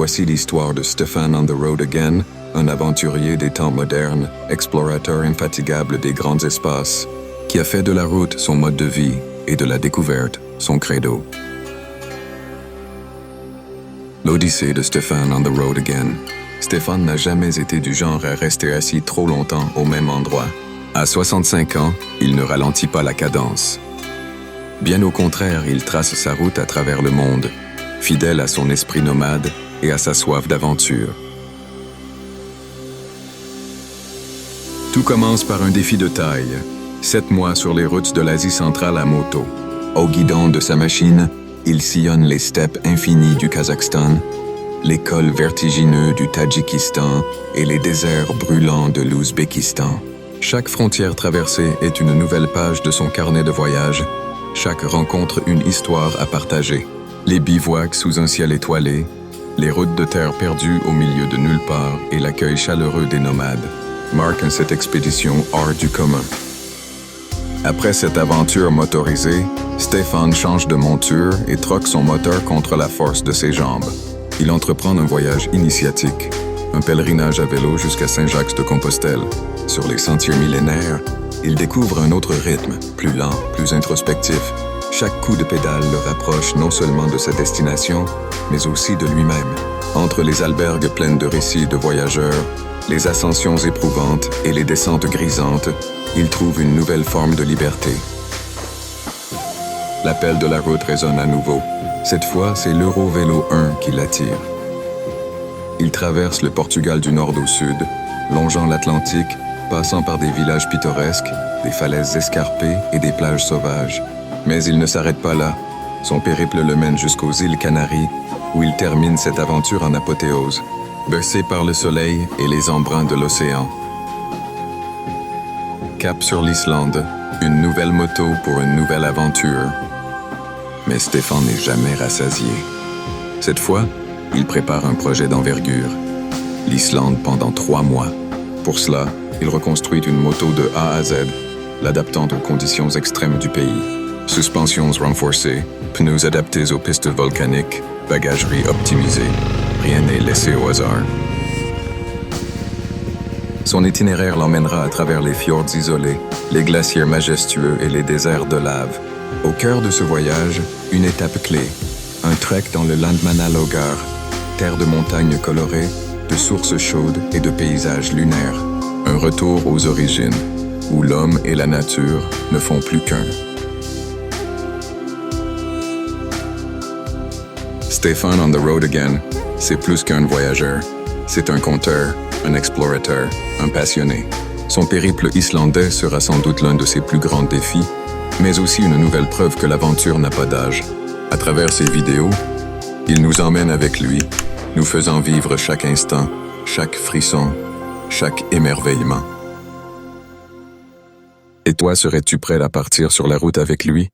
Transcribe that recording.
Voici l'histoire de Stefan on the Road Again, un aventurier des temps modernes, explorateur infatigable des grands espaces, qui a fait de la route son mode de vie et de la découverte son credo. L'Odyssée de Stefan on the Road Again. Stefan n'a jamais été du genre à rester assis trop longtemps au même endroit. À 65 ans, il ne ralentit pas la cadence. Bien au contraire, il trace sa route à travers le monde, fidèle à son esprit nomade et à sa soif d'aventure. Tout commence par un défi de taille. 7 mois sur les routes de l'Asie centrale à moto. Au guidon de sa machine, il sillonne les steppes infinies du Kazakhstan, les cols vertigineux du Tadjikistan et les déserts brûlants de l'Ouzbékistan. Chaque frontière traversée est une nouvelle page de son carnet de voyage. Chaque rencontre une histoire à partager. Les bivouacs sous un ciel étoilé, les routes de terre perdues au milieu de nulle part et l'accueil chaleureux des nomades marquent cette expédition hors du commun. Après cette aventure motorisée, Stefan change de monture et troque son moteur contre la force de ses jambes. Il entreprend un voyage initiatique, un pèlerinage à vélo jusqu'à Saint-Jacques-de-Compostelle. Sur les sentiers millénaires, il découvre un autre rythme, plus lent, plus introspectif. Chaque coup de pédale le rapproche non seulement de sa destination, mais aussi de lui-même. Entre les albergues pleines de récits de voyageurs, les ascensions éprouvantes et les descentes grisantes, il trouve une nouvelle forme de liberté. L'appel de la route résonne à nouveau. Cette fois, c'est l'Eurovélo 1 qui l'attire. Il traverse le Portugal du nord au sud, longeant l'Atlantique, passant par des villages pittoresques, des falaises escarpées et des plages sauvages. Mais il ne s'arrête pas là. Son périple le mène jusqu'aux îles Canaries, où il termine cette aventure en apothéose, bercé par le soleil et les embruns de l'océan. Cap sur l'Islande, une nouvelle moto pour une nouvelle aventure. Mais Stefan n'est jamais rassasié. Cette fois, il prépare un projet d'envergure. L'Islande pendant 3 mois. Pour cela, il reconstruit une moto de A à Z, l'adaptant aux conditions extrêmes du pays. Suspensions renforcées, pneus adaptés aux pistes volcaniques, bagagerie optimisée. Rien n'est laissé au hasard. Son itinéraire l'emmènera à travers les fjords isolés, les glaciers majestueux et les déserts de lave. Au cœur de ce voyage, une étape clé, un trek dans le Landmannalaugar, terre de montagnes colorées, de sources chaudes et de paysages lunaires. Un retour aux origines, où l'homme et la nature ne font plus qu'un. Stefan on the Road Again, c'est plus qu'un voyageur. C'est un conteur, un explorateur, un passionné. Son périple islandais sera sans doute l'un de ses plus grands défis, mais aussi une nouvelle preuve que l'aventure n'a pas d'âge. À travers ses vidéos, il nous emmène avec lui, nous faisant vivre chaque instant, chaque frisson, chaque émerveillement. Et toi, serais-tu prêt à partir sur la route avec lui?